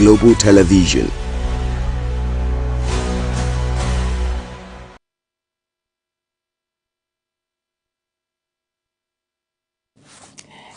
global television.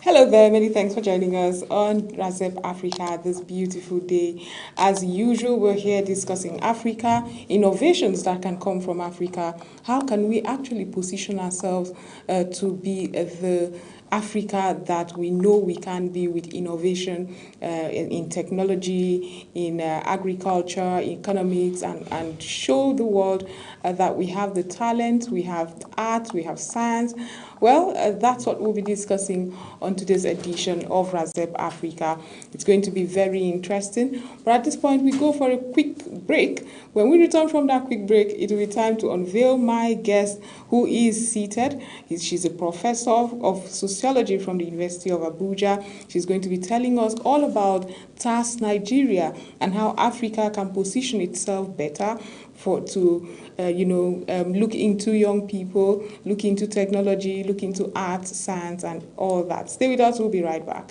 Hello there, many thanks for joining us on Razep Africa this beautiful day. As usual, we're here discussing Africa, innovations that can come from Africa. How can we actually position ourselves to be the Africa that we know we can be with innovation in technology, in agriculture, economics, and show the world that we have the talent, we have art, we have science. Well, that's what we'll be discussing on today's edition of Razep Africa. It's going to be very interesting. But at this point, we go for a quick break. When we return from that quick break, it will be time to unveil my guest who is seated. She's a professor of sociology from the University of Abuja. She's going to be telling us all about TAS Nigeria and how Africa can position itself better look into young people, look into technology, look into art, science, and all that. Stay with us, we'll be right back.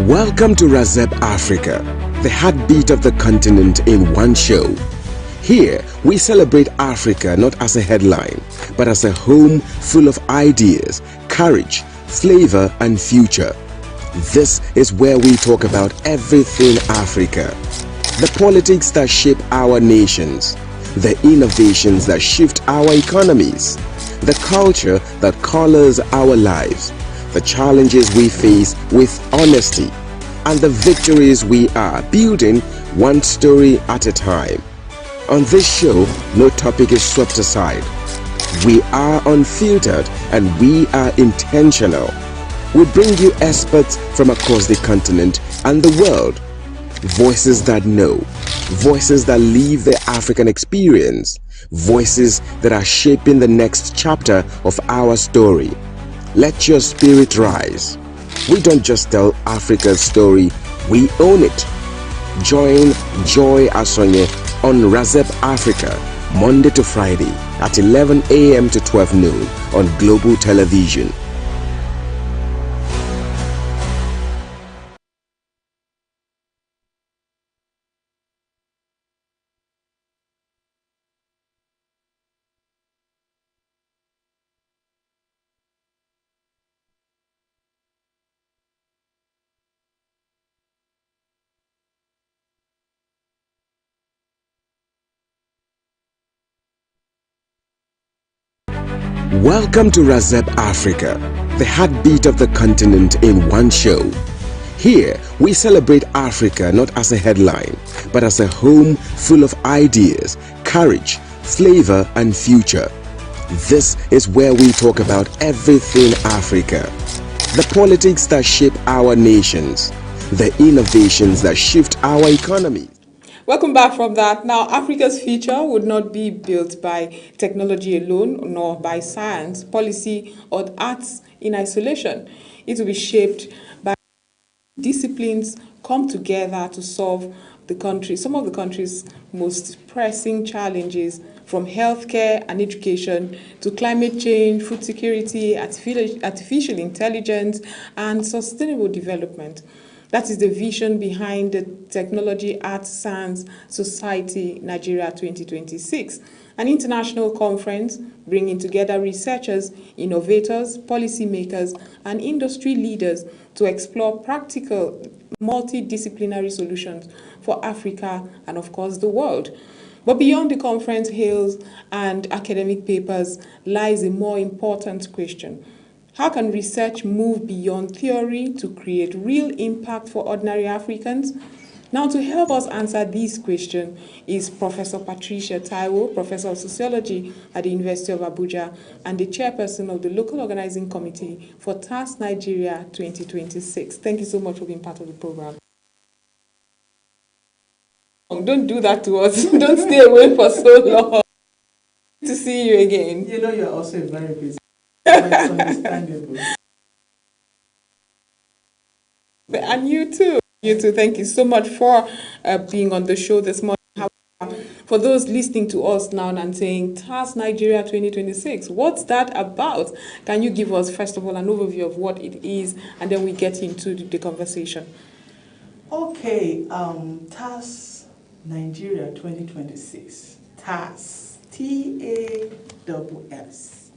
Welcome to Razep Africa, the heartbeat of the continent in one show. Here, we celebrate Africa not as a headline, but as a home full of ideas, courage, flavor, and future. This is where we talk about everything Africa. The politics that shape our nations, the innovations that shift our economies, the culture that colors our lives, the challenges we face with honesty, and the victories we are building one story at a time. On this show, no topic is swept aside. We are unfiltered and we are intentional. We bring you experts from across the continent and the world. Voices that know, voices that live the African experience, voices that are shaping the next chapter of our story. Let your spirit rise. We don't just tell Africa's story, we own it. Join Joy Asonye on Razep Africa, Monday to Friday at 11 a.m. to 12 noon on global television. Welcome to Razep Africa, the heartbeat of the continent in one show. Here, we celebrate Africa not as a headline, but as a home full of ideas, courage, flavor, and future. This is where we talk about everything Africa. The politics that shape our nations, the innovations that shift our economy. Welcome back from that. Now, Africa's future would not be built by technology alone, nor by science, policy, or arts in isolation. It will be shaped by disciplines come together to solve some of the country's most pressing challenges, from healthcare and education to climate change, food security, artificial intelligence, and sustainable development. That is the vision behind the Technology, Arts, Science, Society Nigeria 2026, an international conference bringing together researchers, innovators, policymakers, and industry leaders to explore practical, multidisciplinary solutions for Africa and, of course, the world. But beyond the conference hills and academic papers lies a more important question. How can research move beyond theory to create real impact for ordinary Africans? Now, to help us answer this question is Professor Patricia Taiwo, Professor of Sociology at the University of Abuja and the Chairperson of the Local Organizing Committee for TAS Nigeria 2026. Thank you so much for being part of the program. Don't do that to us. Don't stay away for so long. Good to see you again. You know, you're also very busy. It's understandable. And you too. You too. Thank you so much for being on the show this morning. for those listening to us now and saying, TAS Nigeria 2026, what's that about? Can you give us, first of all, an overview of what it is, and then we get into the conversation? Okay, TAS Nigeria 2026. TAS, TASS,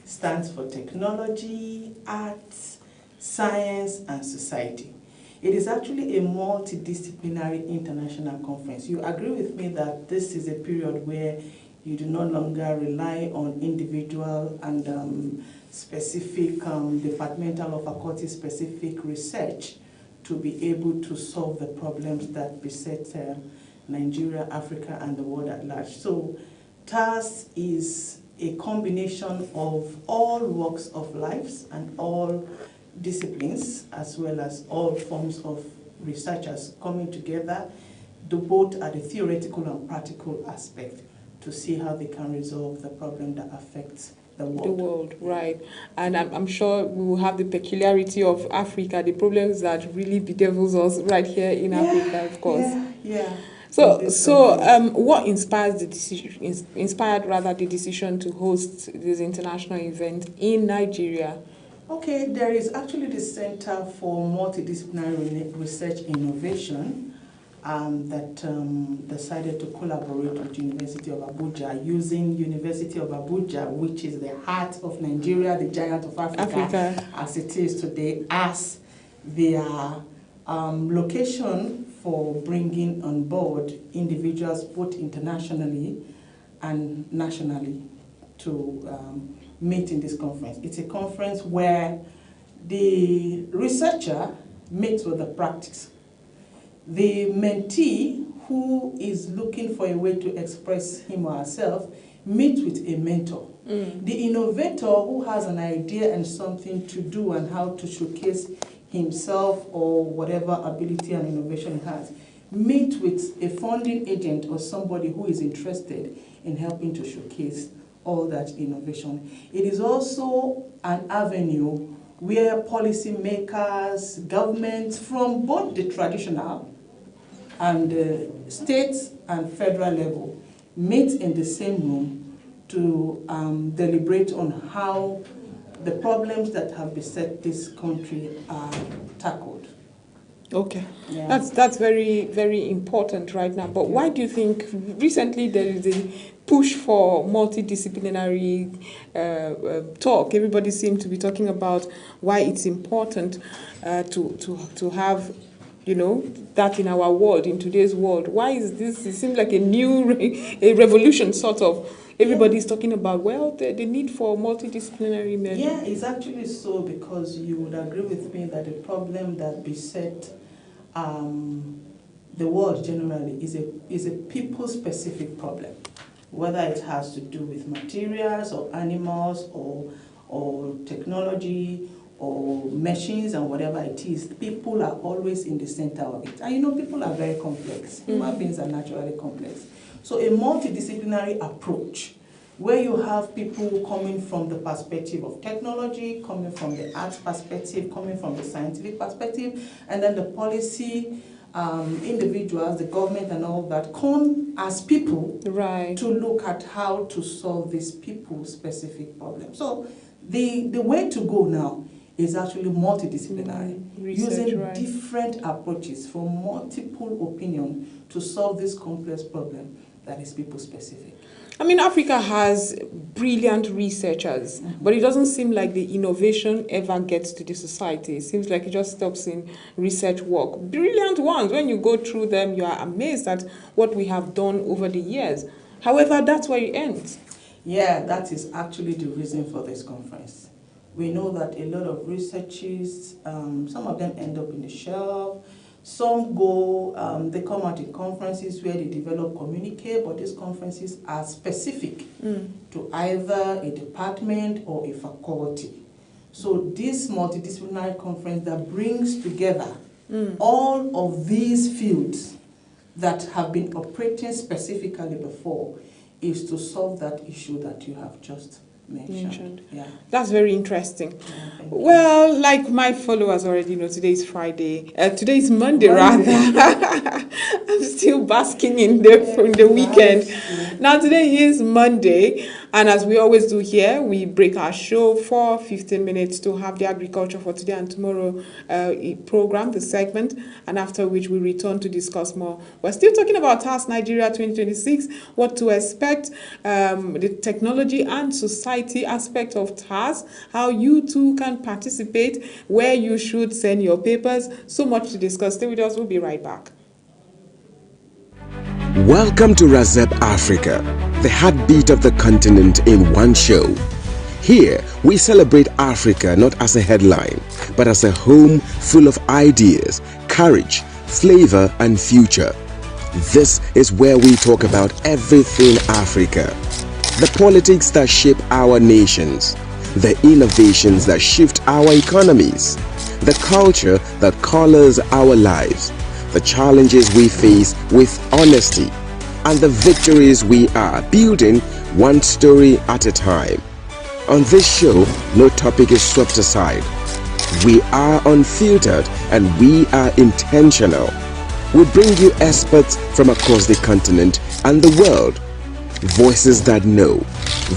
stands for Technology, Arts, Science, and Society. It is actually a multidisciplinary international conference. You agree with me that this is a period where you do no longer rely on individual and specific departmental or faculty-specific research to be able to solve the problems that beset Nigeria, Africa, and the world at large. So TAS is a combination of all walks of lives and all disciplines, as well as all forms of researchers coming together, both at the theoretical and practical aspect, to see how they can resolve the problem that affects the world. The world, right. And I'm sure we will have the peculiarity of Africa, the problems that really bedevils us right here in Africa, of course. Yeah. So, what inspired the decision to host this international event in Nigeria? Okay, there is actually the Center for Multidisciplinary Research Innovation that decided to collaborate with University of Abuja, using University of Abuja, which is the heart of Nigeria, the giant of Africa. As it is today, as their location for bringing on board individuals both internationally and nationally to meet in this conference. It's a conference where the researcher meets with the practice. The mentee, who is looking for a way to express him or herself, meets with a mentor. The innovator, who has an idea and something to do and how to showcase himself or whatever ability and innovation he has, meet with a funding agent or somebody who is interested in helping to showcase all that innovation. It is also an avenue where policymakers, governments from both the traditional and state and federal level meet in the same room to deliberate on how the problems that have beset this country are tackled. Okay, Yeah. that's very, very important right now. But why do you think recently there is a push for multidisciplinary talk? Everybody seems to be talking about why it's important to have, you know, that in our world, in today's world. Why is this? It seems like a new a revolution, sort of. Everybody's talking about, well, the need for multidisciplinary measures. Yeah, it's actually so, because you would agree with me that the problem that beset the world generally is a people-specific problem, whether it has to do with materials or animals or technology or machines and whatever it is. People are always in the center of it. And you know, people are very complex. Human beings are naturally complex. So a multidisciplinary approach, where you have people coming from the perspective of technology, coming from the arts perspective, coming from the scientific perspective, and then the policy individuals, the government and all that, come as people to look at how to solve these people-specific problems. So the way to go now is actually multidisciplinary, using different approaches from multiple opinions to solve this complex problem that is people-specific. I mean, Africa has brilliant researchers, but it doesn't seem like the innovation ever gets to the society. It seems like it just stops in research work. Brilliant ones, when you go through them, you are amazed at what we have done over the years. However, that's where it ends. Yeah, that is actually the reason for this conference. We know that a lot of researchers, some of them end up in the shelf. Some go, they come out in conferences where they develop communique, but these conferences are specific to either a department or a faculty. So this multidisciplinary conference that brings together all of these fields that have been operating specifically before is to solve that issue that you have just mentioned. Yeah. That's very interesting. Yeah, well, like my followers already know, today is Friday. Today is Monday, rather. I'm still basking in the weekend. Now, today is Monday, and as we always do here, we break our show for 15 minutes to have the agriculture for today and tomorrow program, the segment, and after which we return to discuss more. We're still talking about TAS Nigeria 2026, what to expect, the technology and society aspect of TAS, how you too can participate, where you should send your papers. So much to discuss. Stay with us. We'll be right back. Welcome to Razep Africa, the heartbeat of the continent in one show. Here, we celebrate Africa not as a headline, but as a home full of ideas, courage, flavor, and future. This is where we talk about everything Africa. The politics that shape our nations, the innovations that shift our economies, the culture that colors our lives, the challenges we face with honesty, and the victories we are building one story at a time. On this show, no topic is swept aside. We are unfiltered and we are intentional. We bring you experts from across the continent and the world. Voices that know,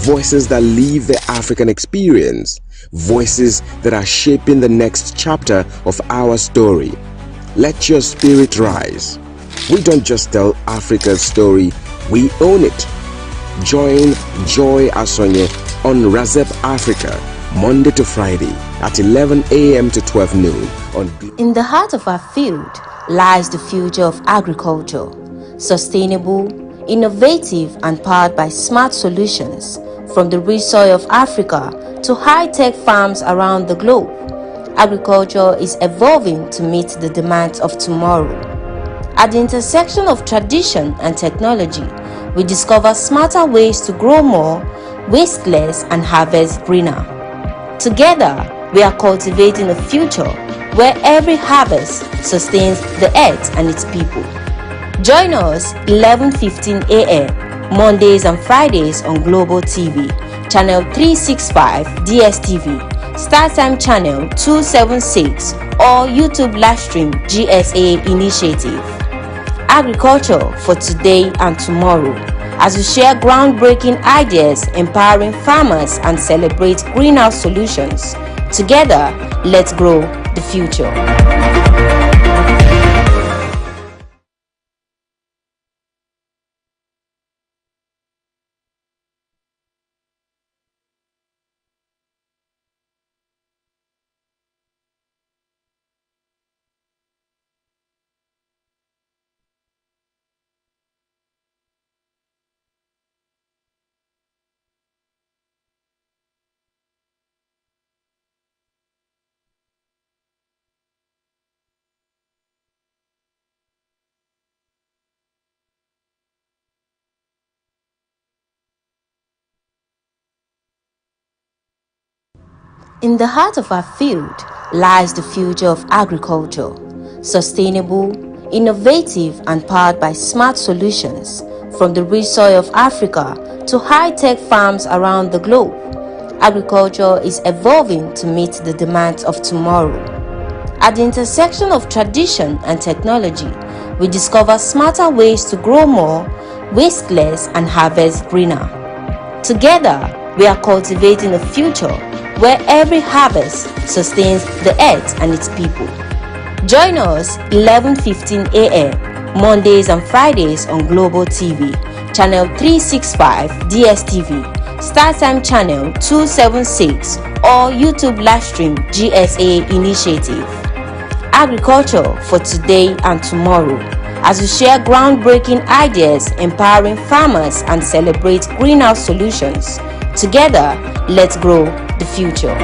voices that live the African experience, voices that are shaping the next chapter of our story. Let your spirit rise. We don't just tell Africa's story, we own it. Join Joy Asonye on Razep Africa, Monday to Friday at 11 a.m. to 12 noon. In the heart of our field lies the future of agriculture, sustainable, innovative, and powered by smart solutions, from the rich soil of Africa to high-tech farms around the globe. Agriculture is evolving to meet the demands of tomorrow. At the intersection of tradition and technology, we discover smarter ways to grow more, waste less, and harvest greener. Together, we are cultivating a future where every harvest sustains the earth and its people. Join us 11:15 a.m. Mondays and Fridays on Global TV, Channel 365 DSTV, StarTime Channel 276, or YouTube Livestream GSA Initiative. Agriculture for today and tomorrow, as we share groundbreaking ideas, empowering farmers, and celebrate greenhouse solutions. Together, let's grow the future. In the heart of our field lies the future of agriculture, sustainable, innovative, and powered by smart solutions, from the rich soil of Africa to high-tech farms around the globe. Agriculture is evolving to meet the demands of tomorrow. At the intersection of tradition and technology, we discover smarter ways to grow more, waste less, and harvest greener. Together, we are cultivating a future where every harvest sustains the earth and its people. Join us 11:15 a.m. Mondays and Fridays on Global TV, Channel 365 DSTV, StarTime Channel 276, or YouTube Livestream GSA Initiative. Agriculture for today and tomorrow, as we share groundbreaking ideas, empowering farmers, and celebrate greenhouse solutions. Together, let's grow the future.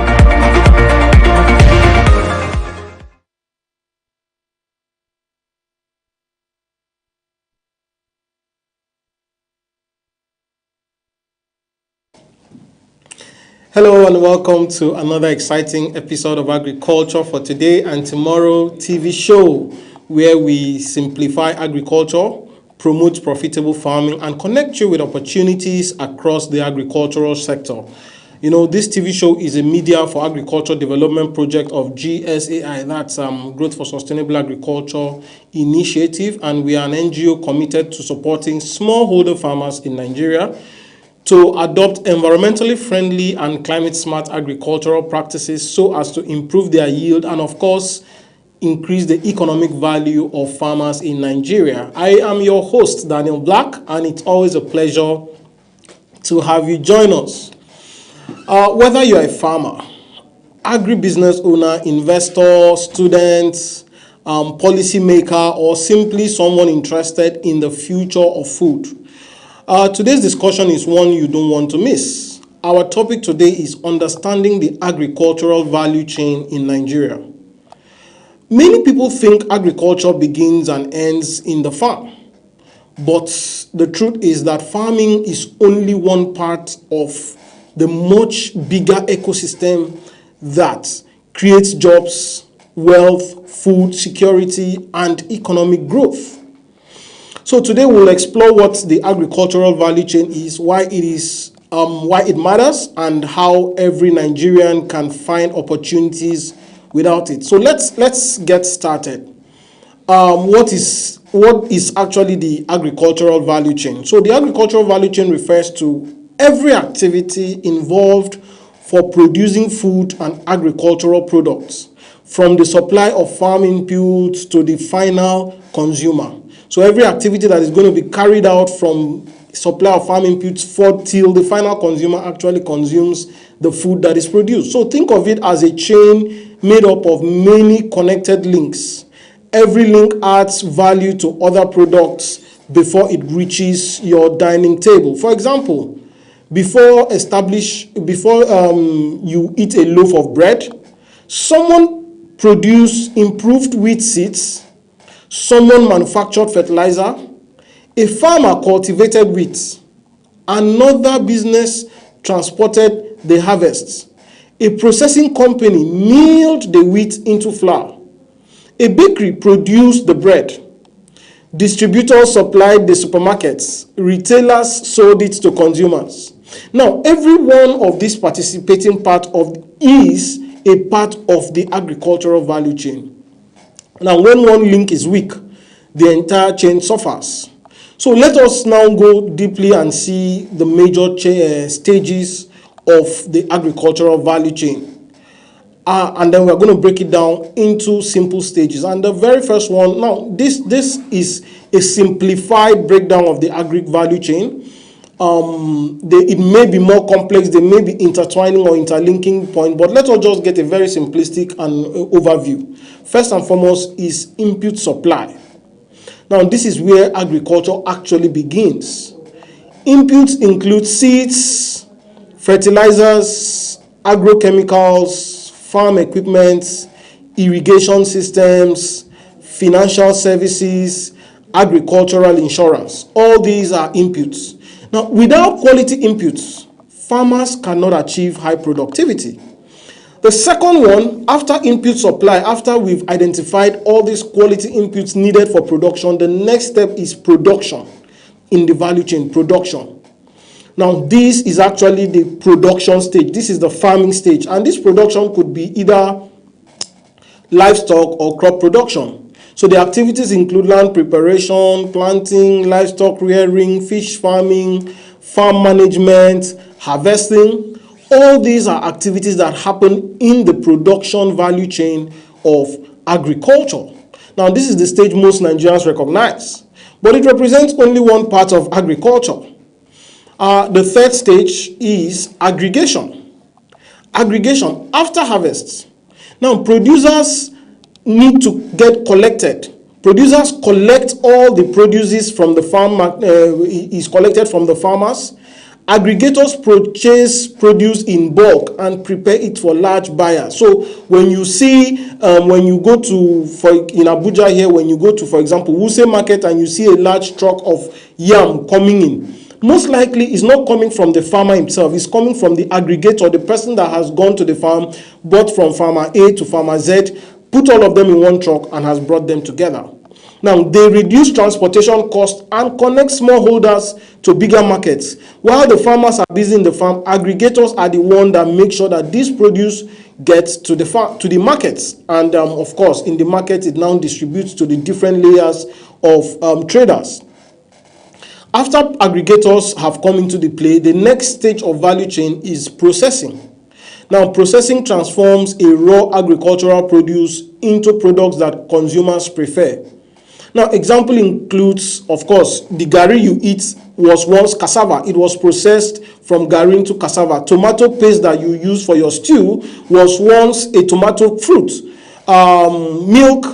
Hello and welcome to another exciting episode of Agriculture for Today and Tomorrow TV show, where we simplify agriculture, promote profitable farming, and connect you with opportunities across the agricultural sector. This TV show is a Media for Agriculture Development project of GSAI, that's Growth for Sustainable Agriculture Initiative, and we are an NGO committed to supporting smallholder farmers in Nigeria to adopt environmentally friendly and climate-smart agricultural practices so as to improve their yield and, of course, increase the economic value of farmers in Nigeria. I am your host, Daniel Black, and it's always a pleasure to have you join us. Whether you're a farmer, agribusiness owner, investor, student, policymaker, or simply someone interested in the future of food, today's discussion is one you don't want to miss. Our topic today is understanding the agricultural value chain in Nigeria. Many people think agriculture begins and ends in the farm. But the truth is that farming is only one part of the much bigger ecosystem that creates jobs, wealth, food security, and economic growth. So today we'll explore what the agricultural value chain is, why it matters, and how every Nigerian can find opportunities without it. So let's get started. What is actually the agricultural value chain? So the agricultural value chain refers to every activity involved for producing food and agricultural products, from the supply of farm inputs to the final consumer. So every activity that is going to be carried out from supply of farm inputs till the final consumer actually consumes the food that is produced. So think of it as a chain made up of many connected links. Every link adds value to other products before it reaches your dining table. For example, before you eat a loaf of bread, someone produced improved wheat seeds, someone manufactured fertilizer, a farmer cultivated wheat, another business transported the harvests, a processing company milled the wheat into flour, a bakery produced the bread, distributors supplied the supermarkets, retailers sold it to consumers. Now, every one of these participating is a part of the agricultural value chain. Now, when one link is weak, the entire chain suffers. So let us now go deeply and see the major stages of the agricultural value chain. And then we're going to break it down into simple stages. And the very first one, now this is a simplified breakdown of the agri value chain. It may be more complex, they may be intertwining or interlinking point, but let us just get a very simplistic and overview. First and foremost is input supply. Now this is where agriculture actually begins. Inputs include seeds, fertilizers, agrochemicals, farm equipment, irrigation systems, financial services, agricultural insurance. All these are inputs. Now, without quality inputs, farmers cannot achieve high productivity. The second one, after input supply, after we've identified all these quality inputs needed for production, the next step is production in the value chain, production. Now, this is actually the production stage. This is the farming stage. And this production could be either livestock or crop production. So the activities include land preparation, planting, livestock rearing, fish farming, farm management, harvesting. All these are activities that happen in the production value chain of agriculture. Now, this is the stage most Nigerians recognize, but it represents only one part of agriculture. The third stage is aggregation. Aggregation after harvest. Now, producers need to get collected. Producers collect all the produces from the farm, is collected from the farmers. Aggregators purchase produce in bulk and prepare it for large buyers. So when you see, when you go to, in Abuja here, when you go to, for example, Wuse Market and you see a large truck of yam coming in, most likely it's not coming from the farmer himself. It's coming from the aggregator, the person that has gone to the farm, bought from farmer A to farmer Z, put all of them in one truck and has brought them together. Now, they reduce transportation costs and connect smallholders to bigger markets. While the farmers are busy in the farm, aggregators are the one that make sure that this produce gets to the markets. And of course, in the market, it now distributes to the different layers of traders. After aggregators have come into the play, the next stage of value chain is processing. Now, processing transforms a raw agricultural produce into products that consumers prefer. Now, example includes, of course, the garri you eat was once cassava. It was processed from garri into cassava. Tomato paste that you use for your stew was once a tomato fruit. Yogurt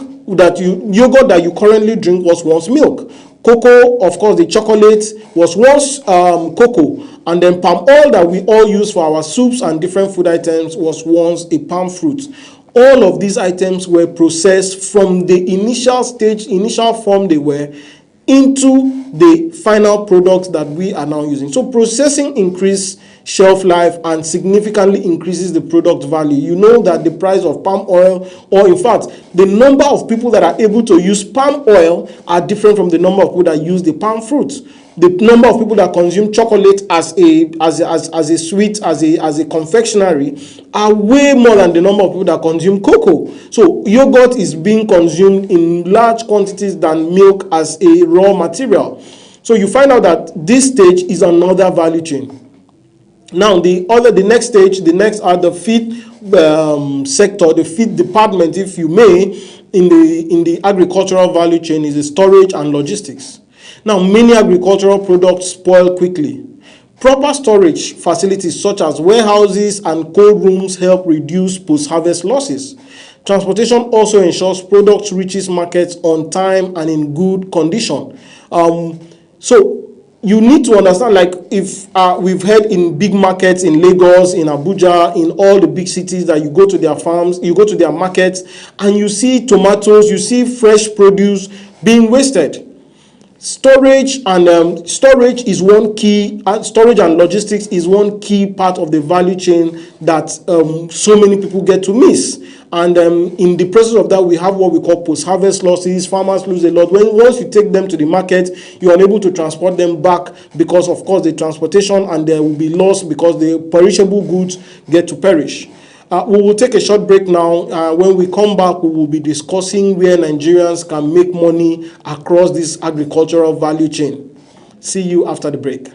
that you currently drink was once milk. Cocoa, of course, the chocolate was once cocoa. And then palm oil that we all use for our soups and different food items was once a palm fruit. All of these items were processed from the initial stage, initial form they were, into the final products that we are now using. So processing increases shelf life and significantly increases the product value. You know that the price of palm oil, or in fact, the number of people that are able to use palm oil are different from the number of people that use the palm fruit. The number of people that consume chocolate as a sweet, as a confectionery, are way more than the number of people that consume cocoa. So yogurt is being consumed in large quantities than milk as a raw material. So you find out that this stage is another value chain. Now the next stage, the feed sector, the feed department, if you may, in the agricultural value chain is the storage and logistics. Now, many agricultural products spoil quickly. Proper storage facilities such as warehouses and cold rooms help reduce post-harvest losses. Transportation also ensures products reaches markets on time and in good condition. So you need to understand, like if we've heard in big markets in Lagos, in Abuja, in all the big cities that you go to their farms, you go to their markets, and you see tomatoes, you see fresh produce being wasted. Storage and is one key, storage and logistics is one key part of the value chain that so many people get to miss. And in the process of that, we have what we call post-harvest losses. Farmers lose a lot. Once you take them to the market, you're unable to transport them back because, of course, the transportation, and there will be loss because the perishable goods get to perish. We will take a short break now. When we come back, we will be discussing where Nigerians can make money across this agricultural value chain. See you after the break.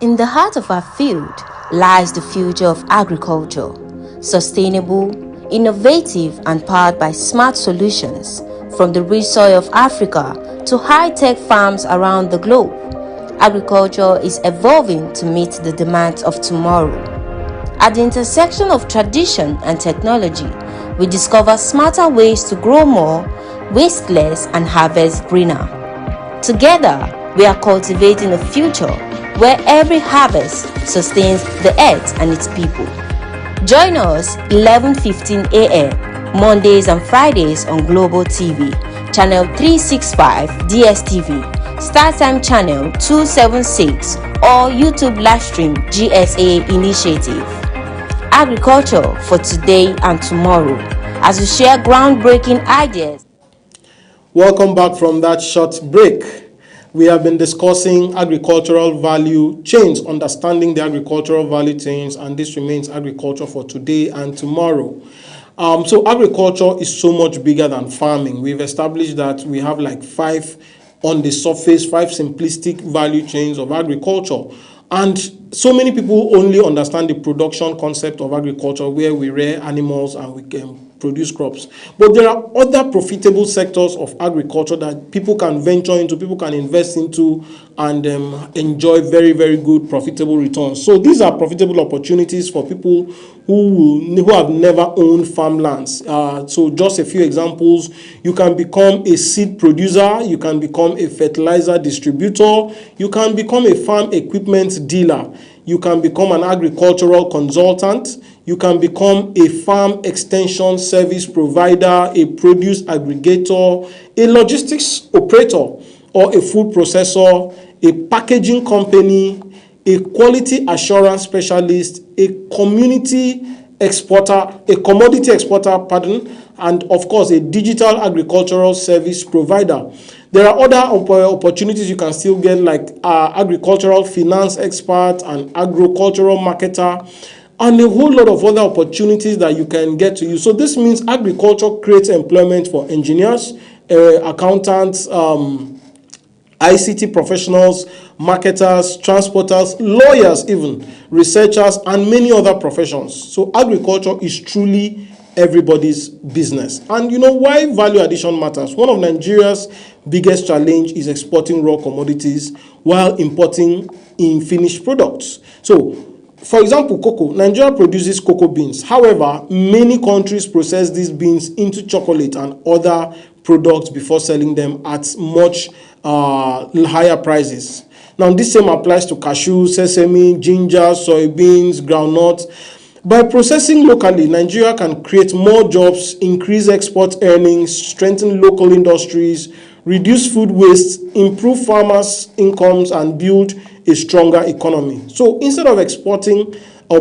In the heart of our field lies the future of agriculture, sustainable, innovative, and powered by smart solutions from the rich soil of Africa to high-tech farms around the globe. Agriculture is evolving to meet the demands of tomorrow. At the intersection of tradition and technology, we discover smarter ways to grow more, waste less, and harvest greener. Together, we are cultivating a future where every harvest sustains the earth and its people. Join us 11:15 a.m. Mondays and Fridays on Global TV, Channel 365 DSTV, StarTime Channel 276, or YouTube Livestream GSA Initiative. Agriculture for today and tomorrow, as we share groundbreaking ideas. Welcome back from that short break. We have been discussing agricultural value chains, understanding the agricultural value chains, and this remains agriculture for today and tomorrow. So agriculture is so much bigger than farming. We've established that we have like five simplistic value chains of agriculture. And so many people only understand the production concept of agriculture, where we rear animals and we can produce crops. But there are other profitable sectors of agriculture that people can venture into, people can invest into, and enjoy very, very good profitable returns. So these are profitable opportunities for people who have never owned farmlands. So just a few examples: you can become a seed producer, you can become a fertilizer distributor, you can become a farm equipment dealer, you can become an agricultural consultant, you can become a farm extension service provider, a produce aggregator, a logistics operator, or a food processor, a packaging company, a quality assurance specialist, a community exporter, a commodity exporter, and of course a digital agricultural service provider. There are other opportunities you can still get, like agricultural finance expert and agricultural marketer, and a whole lot of other opportunities that you can get to use. So this means agriculture creates employment for engineers, accountants, ICT professionals, marketers, transporters, lawyers even, researchers, and many other professions. So agriculture is truly everybody's business. And you know why value addition matters? One of Nigeria's biggest challenge is exporting raw commodities while importing in finished products. So, for example, cocoa. Nigeria produces cocoa beans. However, many countries process these beans into chocolate and other products before selling them at much higher prices. Now, this same applies to cashew, sesame, ginger, soybeans, groundnuts. By processing locally, Nigeria can create more jobs, increase export earnings, strengthen local industries, reduce food waste, improve farmers' incomes, and build a stronger economy. So instead of exporting our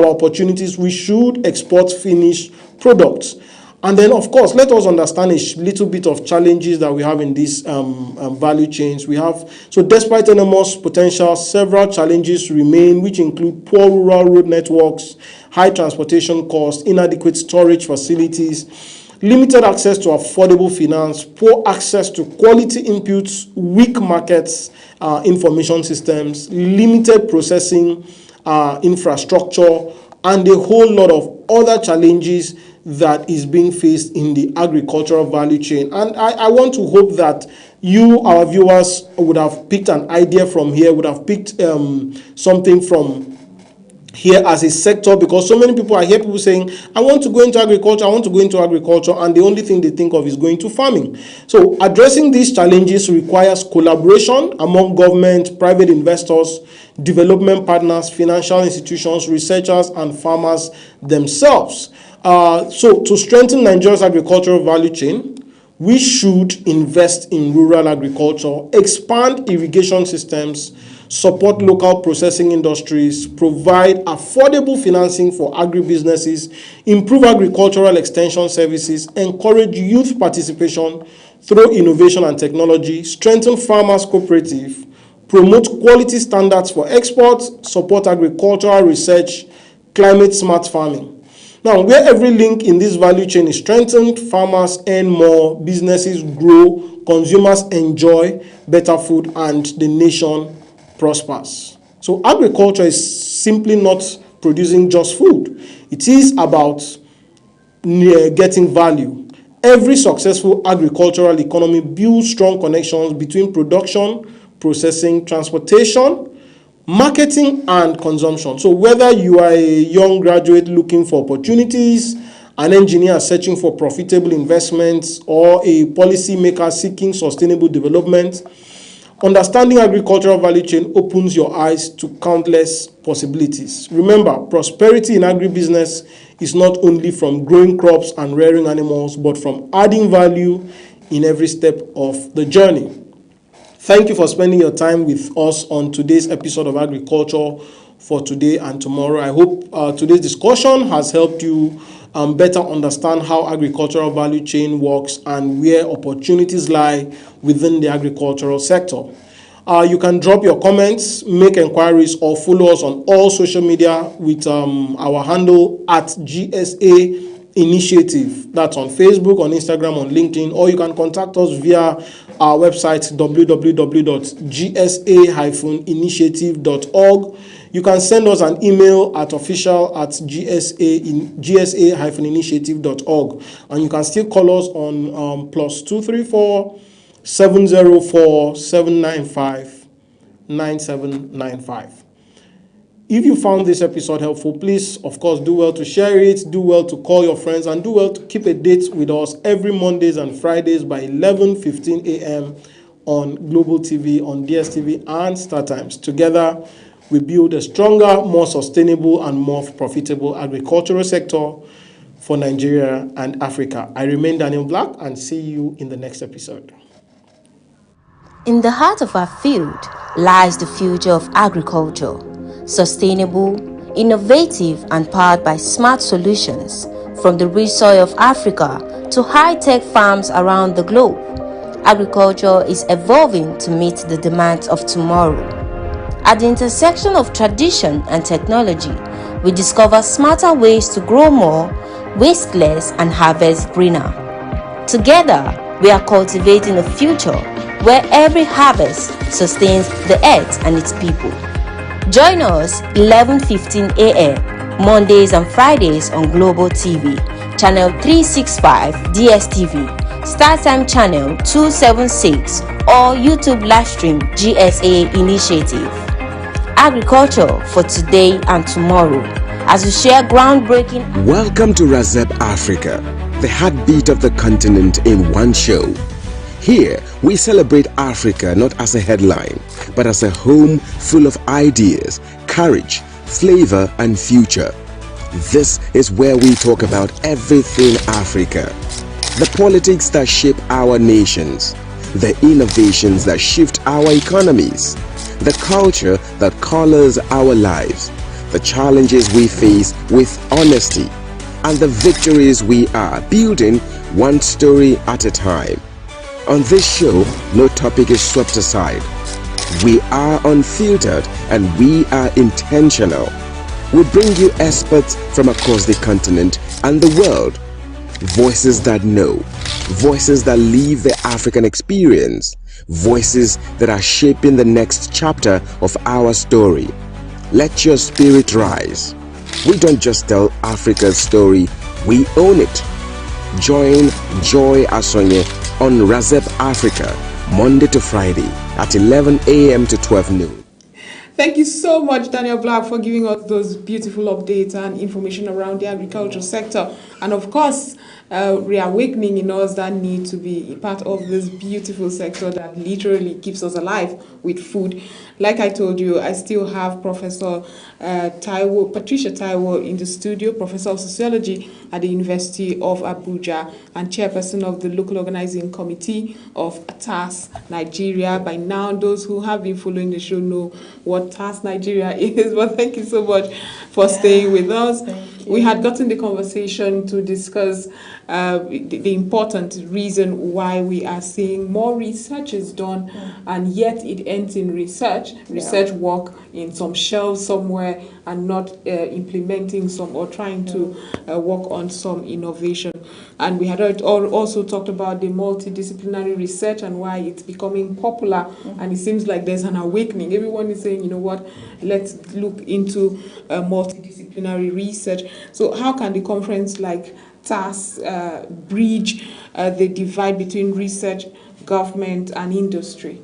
opportunities, we should export finished products. And then, of course, let us understand a little bit of challenges that we have in these value chains. So despite enormous potential, several challenges remain, which include poor rural road networks, high transportation costs, inadequate storage facilities, limited access to affordable finance, poor access to quality inputs, weak markets, information systems, limited processing infrastructure, and a whole lot of other challenges that is being faced in the agricultural value chain. And I want to hope that you, our viewers, would have picked an idea from here, would have picked something from here as a sector, because so many people, I hear people saying, I want to go into agriculture, and the only thing they think of is going to farming. So addressing these challenges requires collaboration among government, private investors, development partners, financial institutions, researchers, and farmers themselves. So to strengthen Nigeria's agricultural value chain, we should invest in rural agriculture, expand irrigation systems, support local processing industries, provide affordable financing for agribusinesses, improve agricultural extension services, encourage youth participation through innovation and technology, strengthen farmers' cooperative, promote quality standards for exports, support agricultural research, climate smart farming. Now, where every link in this value chain is strengthened, farmers earn more, businesses grow, consumers enjoy better food, and the nation prospers. So agriculture is simply not producing just food. It is about getting value. Every successful agricultural economy builds strong connections between production, processing, transportation, marketing, and consumption. So whether you are a young graduate looking for opportunities, an engineer searching for profitable investments, or a policymaker seeking sustainable development, understanding agricultural value chain opens your eyes to countless possibilities. Remember, prosperity in agribusiness is not only from growing crops and rearing animals, but from adding value in every step of the journey. Thank you for spending your time with us on today's episode of Agriculture for Today and Tomorrow. I hope today's discussion has helped you better understand how agricultural value chain works and where opportunities lie within the agricultural sector. You can drop your comments, make inquiries, or follow us on all social media with our handle at GSA Initiative. That's on Facebook, on Instagram, on LinkedIn, or you can contact us via our website www.gsa-initiative.org. You can send us an email at official@gsa-initiative.org, and you can still call us on +234 704 795 9795. If you found this episode helpful, please, of course, do well to share it, do well to call your friends, and do well to keep a date with us every Mondays and Fridays by 11:15 a.m. on Global TV, on DSTV, and StarTimes. Together, we build a stronger, more sustainable, and more profitable agricultural sector for Nigeria and Africa. I remain Daniel Black, and see you in the next episode. In the heart of our field lies the future of agriculture, sustainable, innovative and powered by smart solutions from the rich soil of Africa to high-tech farms around the globe. Agriculture is evolving to meet the demands of tomorrow. At the intersection of tradition and technology, we discover smarter ways to grow more, waste less, and harvest greener. Together, we are cultivating a future where every harvest sustains the earth and its people. Join us 11:15 a.m. Mondays and Fridays on Global TV, Channel 365 DSTV, StarTime Channel 276, or YouTube Livestream GSA Initiative. Agriculture for today and tomorrow, as we share groundbreaking. Welcome to Razep Africa, the heartbeat of the continent in one show. Here, we celebrate Africa not as a headline, but as a home full of ideas, courage, flavor, and future. This is where we talk about everything Africa. The politics that shape our nations, the innovations that shift our economies, the culture that colors our lives, the challenges we face with honesty, and the victories we are building one story at a time. On this show, no topic is swept aside. We are unfiltered and we are intentional. We bring you experts from across the continent and the world. Voices that know, voices that live the African experience, voices that are shaping the next chapter of our story. Let your spirit rise. We don't just tell Africa's story, we own it. Join Joy Asonye on Razep Africa, Monday to Friday at 11 a.m. to 12 noon. Thank you so much, Daniel Black, for giving us those beautiful updates and information around the agriculture sector. And of course, reawakening in us that need to be part of this beautiful sector that literally keeps us alive with food. Like I told you, I still have Professor Patricia Taiwo in the studio, Professor of Sociology at the University of Abuja and Chairperson of the Local Organizing Committee of TAS Nigeria. By now, those who have been following the show know what TAS Nigeria is, but thank you so much for staying with us. We had gotten the conversation to discuss the important reason why we are seeing more research is done, and yet it ends in research work in some shelves somewhere, and not implementing some or trying to work on some innovation. And we had also talked about the multidisciplinary research and why it's becoming popular, and it seems like there's an awakening. Everyone is saying, you know what, let's look into multidisciplinary research. So how can the conference like TAS bridge the divide between research, government, and industry?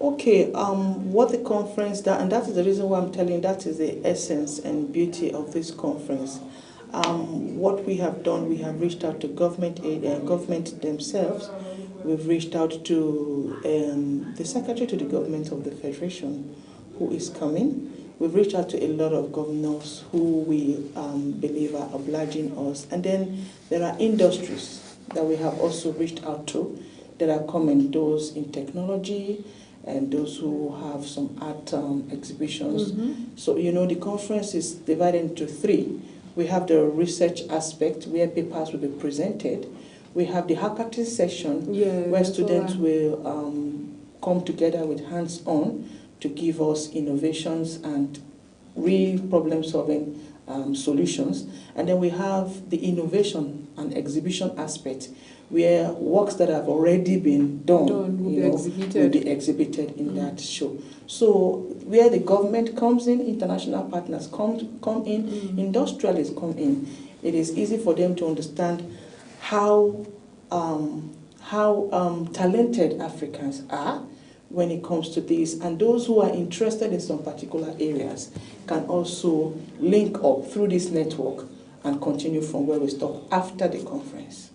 Okay, what the conference does, and that is the reason why I'm telling you, that is the essence and beauty of this conference. What we have done, we have reached out to government themselves. We've reached out to the Secretary to the Government of the Federation, who is coming. We've reached out to a lot of governors who we believe are obliging us. And then there are industries that we have also reached out to that are coming, those in technology and those who have some art exhibitions. So, you know, the conference is divided into three. We have the research aspect where papers will be presented. We have the hackathon session where students will come together with hands-on to give us innovations and real problem-solving solutions. And then we have the innovation and exhibition aspect, where works that have already been done will be exhibited in that show. So where the government comes in, international partners come in, industrialists come in, it is easy for them to understand how talented Africans are when it comes to this, and those who are interested in some particular areas can also link up through this network and continue from where we stop after the conference.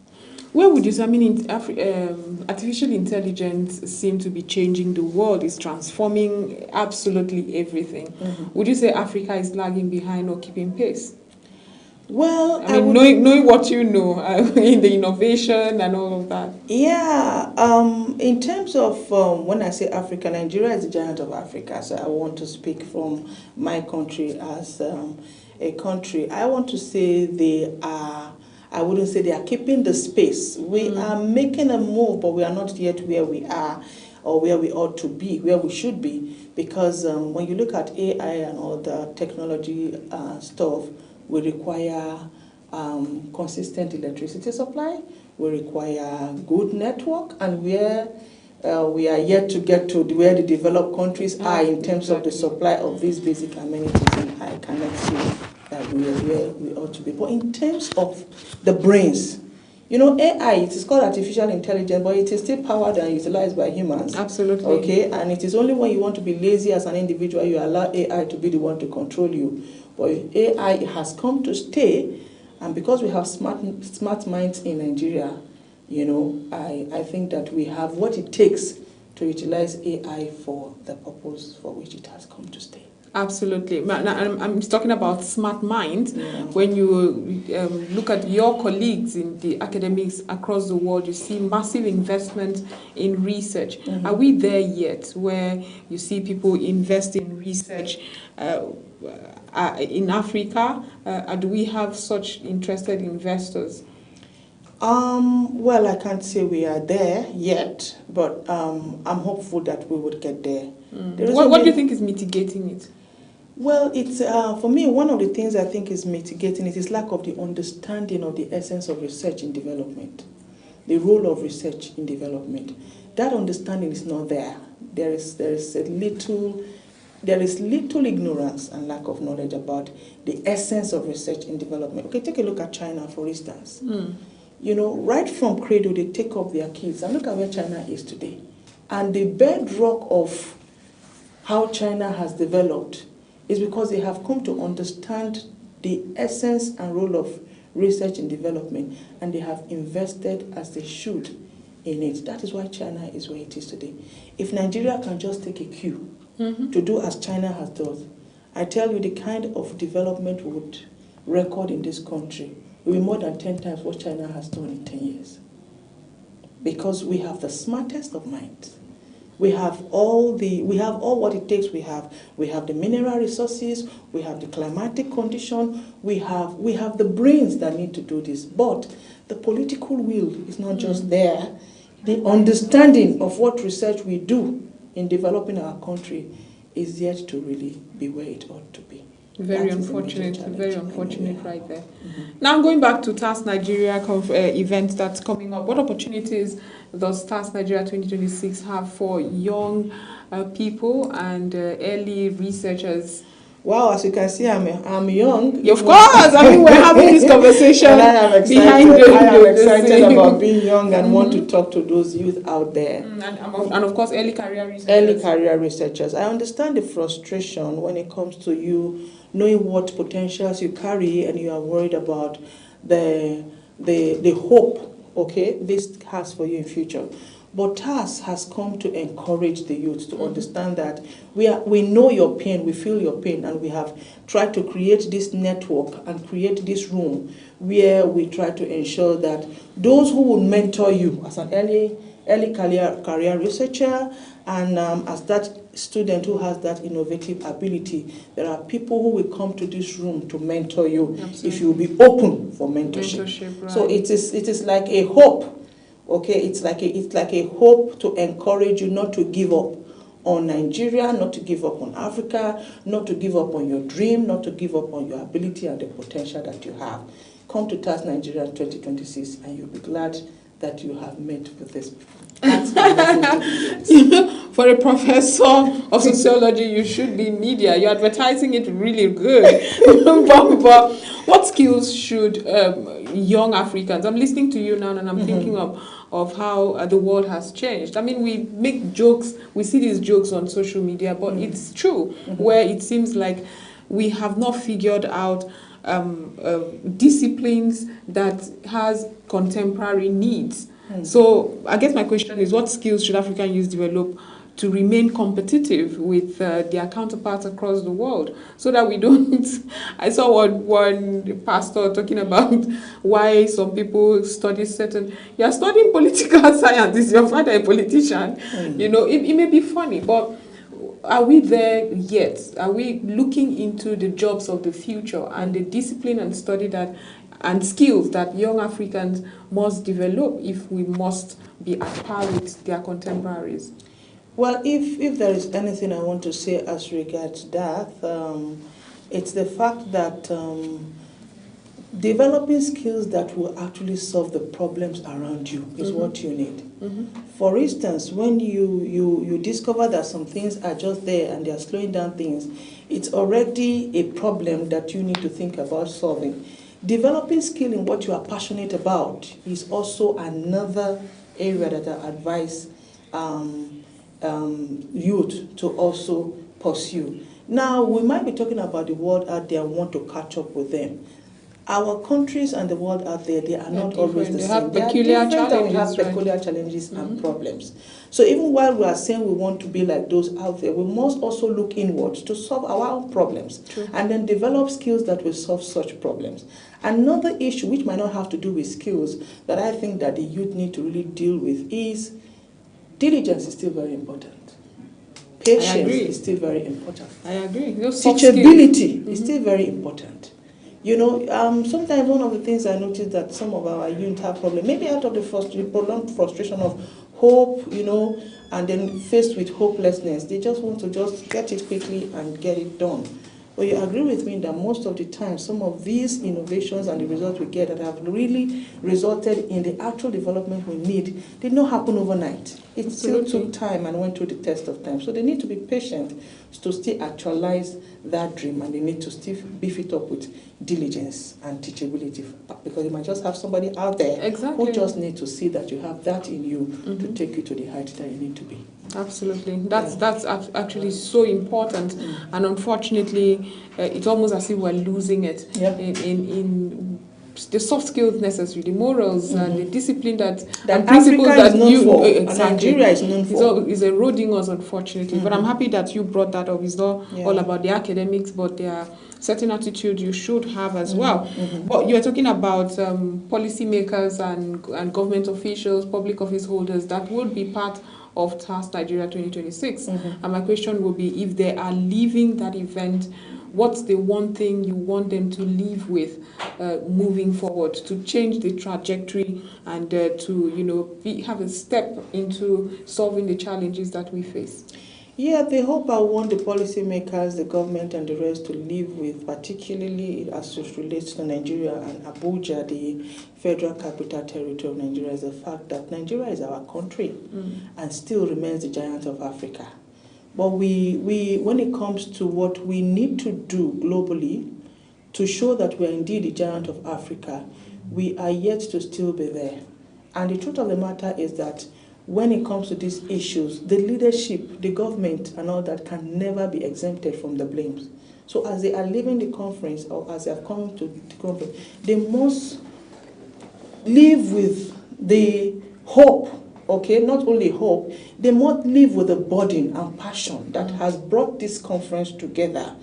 Where would you say, I mean, artificial intelligence seems to be changing the world, it's transforming absolutely everything. Would you say Africa is lagging behind or keeping pace? Well, I mean, knowing what you know in the innovation and all of that. Yeah, in terms of when I say Africa, Nigeria is the giant of Africa. So I want to speak from my country as a country. I want to say they are. I wouldn't say they are keeping the space. We are making a move, but we are not yet where we are or where we ought to be, where we should be. Because when you look at AI and all the technology stuff, we require consistent electricity supply. We require good network, and where we are yet to get to where the developed countries are in terms of the supply of these basic amenities, and I cannot see that we are where we ought to be. But in terms of the brains, you know, AI, it is called artificial intelligence, but it is still powered and utilized by humans. Absolutely. Okay, and it is only when you want to be lazy as an individual, you allow AI to be the one to control you. But AI has come to stay, and because we have smart minds in Nigeria, you know, I think that we have what it takes to utilize AI for the purpose for which it has come to stay. Absolutely. I'm talking about smart minds. Yeah. When you look at your colleagues in the academics across the world, you see massive investment in research. Mm-hmm. Are we there yet where you see people invest in research in Africa? Do we have such interested investors? Well, I can't say we are there yet, but I'm hopeful that we would get there. What do you think is mitigating it? Well, it's for me, one of the things I think is mitigating it is lack of the understanding of the essence of research in development, the role of research in development. That understanding is not there. There is little ignorance and lack of knowledge about the essence of research in development. Okay, take a look at China, for instance. You know, right from cradle, they take up their kids, and look at where China is today. And the bedrock of how China has developed is because they have come to understand the essence and role of research and development, and they have invested as they should in it. That is why China is where it is today. If Nigeria can just take a cue to do as China has done, I tell you the kind of development we would record in this country will be more than 10 times what China has done in 10 years. Because we have the smartest of minds. We have all what it takes. We have the mineral resources, we have the climatic condition, we have the brains that need to do this. But the political will is not just there. The understanding of what research we do in developing our country is yet to really be where it ought to be. Very unfortunate right there. Mm-hmm. Now going back to TAS Nigeria event that's coming up, what opportunities does TAS Nigeria 2026 have for young people and early researchers? Wow, as you can see, I'm young. Of course, I mean, we're having this conversation and I am excited about being young and want to talk to those youth out there. And of course, early career researchers. I understand the frustration when it comes to you knowing what potentials you carry, and you are worried about the hope, okay, this has for you in future. But TAS has come to encourage the youth to understand that we know your pain, we feel your pain, and we have tried to create this network and create this room where we try to ensure that those who will mentor you as an early career researcher and as that student who has that innovative ability, there are people who will come to this room to mentor you. Absolutely. If you will be open for mentorship. Right. So it is like a hope. Okay, it's like a hope to encourage you not to give up on Nigeria, not to give up on Africa, not to give up on your dream, not to give up on your ability and the potential that you have. Come to TAS Nigeria 2026 and you'll be glad that you have met with this before. For a professor of sociology, you should be in media. You're advertising it really good. but what skills should young Africans? I'm listening to you now and I'm thinking of how the world has changed. I mean, we make jokes, we see these jokes on social media, but it's true, where it seems like we have not figured out disciplines that has contemporary needs. So I guess my question is, what skills should African youth develop to remain competitive with their counterparts across the world, so that we don't. I saw one pastor talking about why some people study certain. You are studying political science. Is your father a politician? You know, it may be funny, but are we there yet? Are we looking into the jobs of the future and the discipline and study that and skills that young Africans must develop if we must be at par with their contemporaries? Well, if there is anything I want to say as regards that, it's the fact that developing skills that will actually solve the problems around you is what you need. For instance, when you discover that some things are just there and they are slowing down things, it's already a problem that you need to think about solving. Developing skill in what you are passionate about is also another area that I advise youth to also pursue. Now, we might be talking about the world out there and want to catch up with them. Our countries and the world out there, they are not always the same. They have peculiar challenges and problems. So even while we are saying we want to be like those out there, we must also look inwards to solve our own problems. True. And then develop skills that will solve such problems. Another issue, which might not have to do with skills, that I think that the youth need to really deal with is diligence is still very important. Patience is still very important. I agree. Teachability is still very important. You know, sometimes one of the things I noticed that some of our youth have problems, maybe out of the prolonged frustration of hope, you know, and then faced with hopelessness, they just want to just get it quickly and get it done. But you agree with me that most of the time, some of these innovations and the results we get that have really resulted in the actual development we need did not happen overnight. It still took time and went through the test of time. So they need to be patient to still actualize that dream, and they need to still beef it up with diligence and teachability, because you might just have somebody out there who just need to see that you have that in you to take you to the height that you need to be. Absolutely. That's actually so important, and unfortunately, it's almost as if we're losing it in the soft skills necessary, the morals and the discipline and principles Africa that you and Nigeria is known for. It's eroding us, unfortunately. But I'm happy that you brought that up. It's not all about the academics, but there are certain attitude you should have as well. But you're talking about policymakers and government officials, public office holders that would be part of Task Nigeria 2026. And my question will be, if they are leaving that event, what's the one thing you want them to leave with moving forward to change the trajectory and to have a step into solving the challenges that we face? Yeah, the hope I want the policymakers, the government, and the rest to live with, particularly as it relates to Nigeria and Abuja, the Federal Capital Territory of Nigeria, is the fact that Nigeria is our country and still remains the giant of Africa. But we when it comes to what we need to do globally to show that we are indeed the giant of Africa, we are yet to still be there. And the truth of the matter is that when it comes to these issues, the leadership, the government, and all that can never be exempted from the blames. So as they are leaving the conference, or as they have come to the conference, they must live with the hope, okay, not only hope, they must live with the burden and passion that has brought this conference together,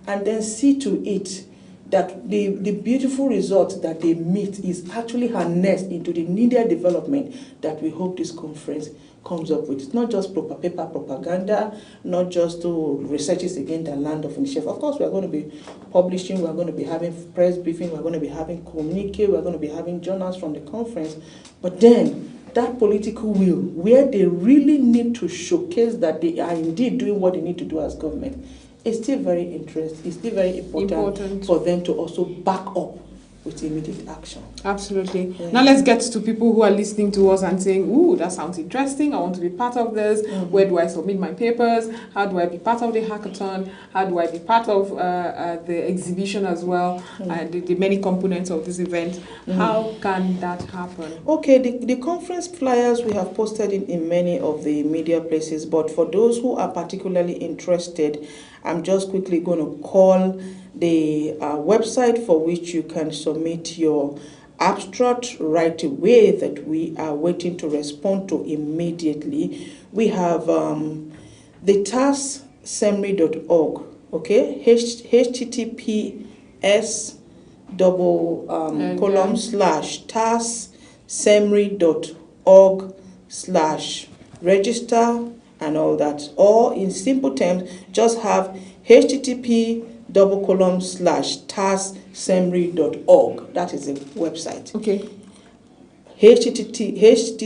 and then see to it that the beautiful result that they meet is actually harnessed into the needed development that we hope this conference comes up with. It's not just paper propaganda, not just to researches against the land of initiative. Of course, we are going to be publishing, we are going to be having press briefing, we are going to be having communique, we are going to be having journals from the conference. But then, that political will, where they really need to showcase that they are indeed doing what they need to do as government, it's still very interesting. It's still very important for them to also back up with immediate action. Absolutely. Yeah. Now let's get to people who are listening to us and saying, ooh, that sounds interesting. I want to be part of this. Where do I submit my papers? How do I be part of the hackathon? How do I be part of the exhibition as well? The many components of this event. How can that happen? Okay, the conference flyers we have posted in many of the media places, but for those who are particularly interested, I'm just quickly going to call the website for which you can submit your abstract right away that we are waiting to respond to immediately. We have the tasksemri.org, okay? https column / tasksemri.org/register and all that. Or in simple terms, just have http /tasksemri.org. That is the website. Okay. https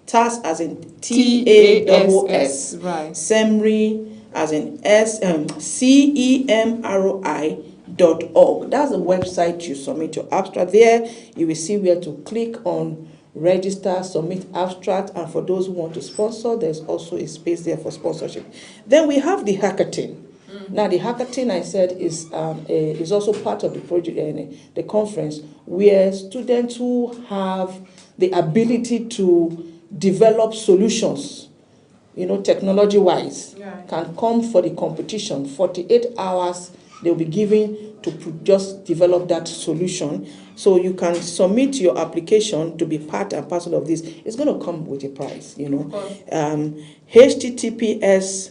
task as in TASS, right. semri as in CEMRI.org. That's the website you submit your abstract. There you will see where to click on register, submit abstract, and for those who want to sponsor, there's also a space there for sponsorship. Then we have the hackathon. Now the hackathon, I said, is also part of the project, the conference, where students who have the ability to develop solutions, technology-wise, can come for the competition. 48 hours they'll be given to just develop that solution. So you can submit your application to be part and parcel of this. It's going to come with a prize, https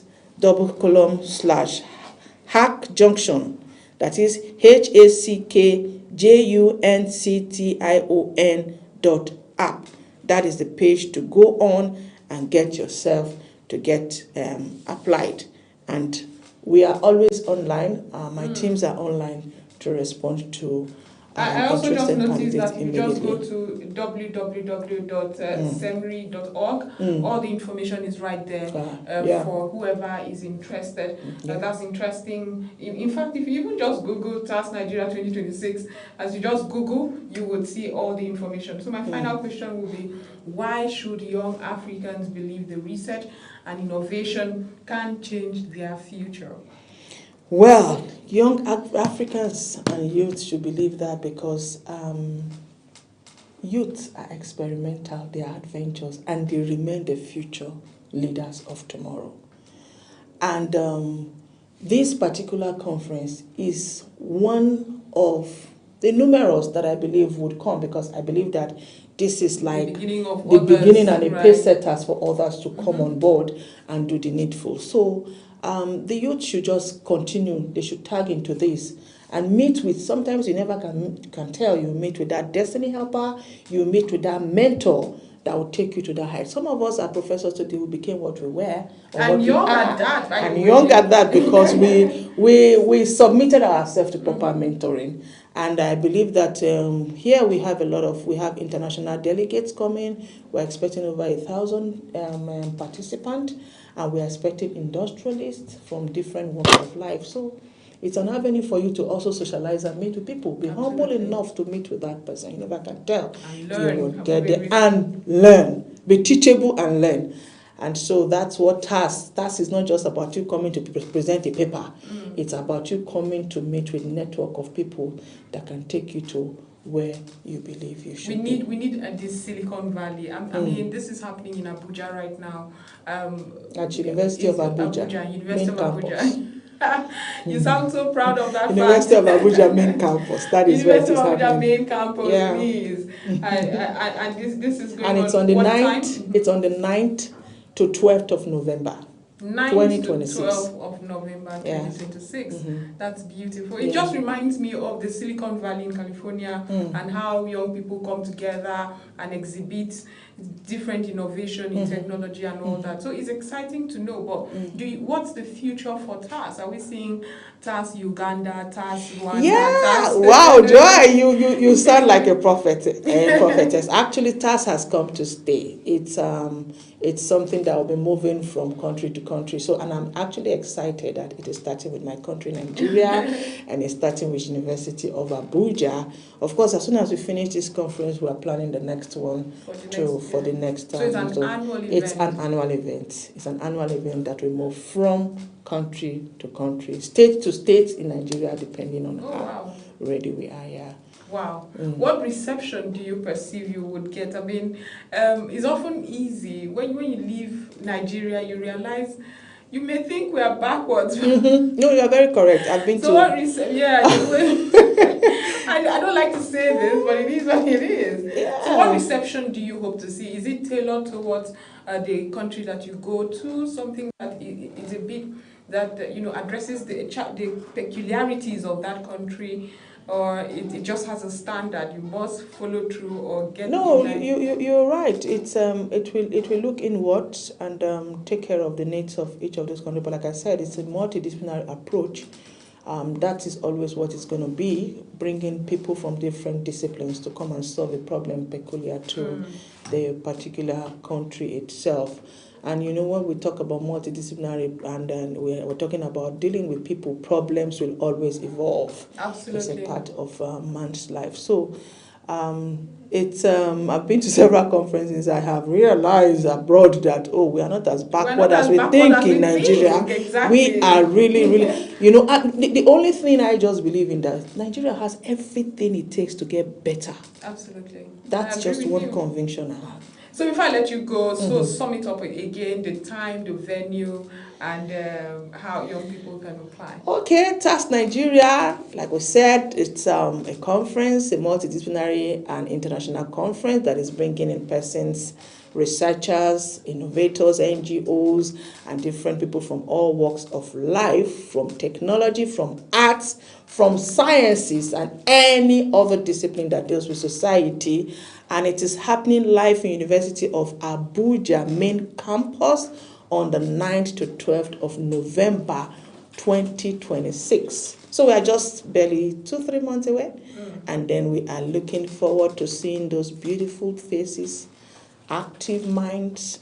/hackjunction, that is hackjunction.app. That is the page to go on and get yourself to get applied. And we are always online. My teams are online to respond to I also just noticed that you just go immediately. to www.semri.org. All the information is right there for whoever is interested. That's interesting. In fact, if you even just Google Task Nigeria 2026, as you just Google, you would see all the information. So my final question will be, why should young Africans believe the research and innovation can change their future? Well, young Africans and youth should believe that because youth are experimental, they are adventurous, and they remain the future leaders of tomorrow. And this particular conference is one of the numerous that I believe would come, because I believe that this is like the beginning and a pace setters for others to come on board and do the needful. So the youth should just continue. They should tag into this and meet with, sometimes you never can tell, you meet with that destiny helper, you meet with that mentor that will take you to the height. Some of us are professors today who became what we were. And young at that. And young at that, because we submitted ourselves to proper mentoring. And I believe that here we have international delegates coming. We're expecting over 1,000 participants, and we're expecting industrialists from different walks of life. So it's an avenue for you to also socialize and meet with people. Be humble enough to meet with that person. You never can tell. And learn. You will get there and learn. Be teachable and learn. And so that's what TAS is not just about you coming to present a paper. It's about you coming to meet with a network of people that can take you to where you believe you should be. We need this Silicon Valley. I mean, this is happening in Abuja right now. At University of Abuja. University of Abuja. You sound so proud of that. University of Abuja main campus. That is where it is happening. University of Abuja main campus, please. And this is going on. And it's on the 9th. It's on the 9th to 12th of November. 9th to 12th of November 2026. That's beautiful. It just reminds me of the Silicon Valley in California and how young people come together and exhibit different innovation in technology and all that. So it's exciting to know. But what's the future for TAS? Are we seeing TAS Uganda, TAS Rwanda? Yeah, wow, Joy, you sound like a prophetess. Actually, TAS has come to stay. It's something that will be moving from country to country. So, and I'm actually excited that it is starting with my country, Nigeria, and it's starting with University of Abuja. Of course, as soon as we finish this conference, we are planning the next one for the next time. So it's an annual event. It's an annual event. It's an annual event that will move from country to country, state to state in Nigeria, depending on how ready we are. Yeah. Wow. What reception do you perceive you would get? I mean, it's often easy. When you leave Nigeria, you realize you may think we are backwards. No, you are very correct. I've been So what I don't like to say this, but it is what it is. Yeah. So what reception do you hope to see? Is it tailored towards the country that you go to? Something that is a bit that addresses the peculiarities of that country, or it just has a standard you must follow through or get? No, you're right. It will look inward and take care of the needs of each of those countries. But like I said, it's a multidisciplinary approach. That is always what it's going to be, bringing people from different disciplines to come and solve a problem peculiar to the particular country itself. And when we talk about multidisciplinary and then we're talking about dealing with people, problems will always evolve. Absolutely. It's a part of man's life. So I've been to several conferences. I have realized abroad that we are not as backward as we think in Nigeria. Exactly. We are really, the only thing I just believe in that Nigeria has everything it takes to get better. Absolutely. That's just one conviction I have. So before I let you go, so sum it up again, the time, the venue, and how young people can apply. Okay, TAS Nigeria, like we said, it's a conference, a multidisciplinary and international conference that is bringing in persons, researchers, innovators, NGOs, and different people from all walks of life, from technology, from arts, from sciences, and any other discipline that deals with society. And it is happening live in University of Abuja main campus on the 9th to 12th of November 2026. So we are just barely 2-3 months away. And then we are looking forward to seeing those beautiful faces, active minds,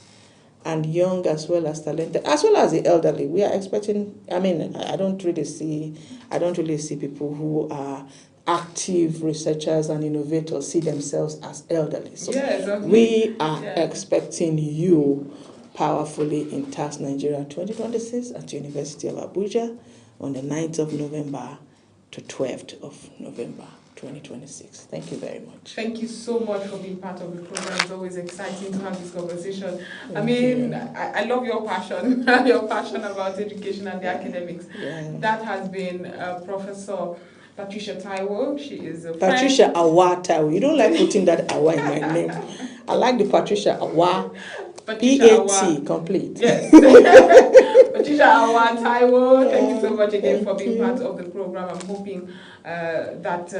and young as well as talented, as well as the elderly. We are expecting, I don't really see people who are active researchers and innovators see themselves as elderly. So we are expecting you powerfully in TAS Nigeria 2026 at University of Abuja on the 9th of November to 12th of November 2026. Thank you very much. Thank you so much for being part of the program. It's always exciting to have this conversation. I love your passion, your passion about education and the academics. Yeah. That has been Professor Patricia Taiwo. She is a Patricia Awa Taiwo. You don't like putting that Awa in my name. I like the Patricia Awa. PAT complete. Yes. Patricia Awa Taiwo, thank you so much again for being part of the program. I'm hoping that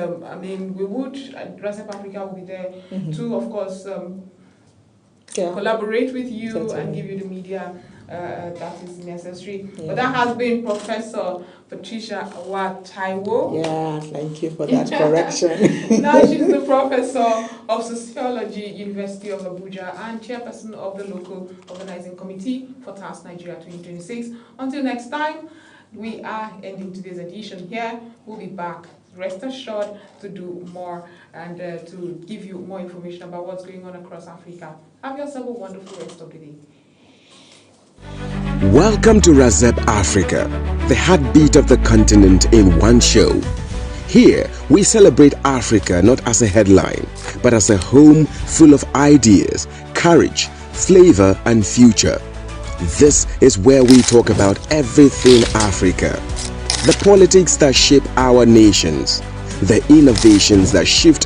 we would, Razep Africa will be there to, of course, collaborate with you and give you the media that is necessary. Yeah. But that has been Professor Patricia Awa Taiwo. Yeah, thank you for that correction. Now she's the Professor of Sociology, University of Abuja, and Chairperson of the Local Organizing Committee for TAS Nigeria 2026. Until next time, we are ending today's edition here. We'll be back, rest assured, to do more and to give you more information about what's going on across Africa. Have yourself a wonderful rest of the day. Welcome to Razep Africa, the heartbeat of the continent in one show. Here, we celebrate Africa not as a headline, but as a home full of ideas, courage, flavor, and future. This is where we talk about everything Africa. The politics that shape our nations, the innovations that shift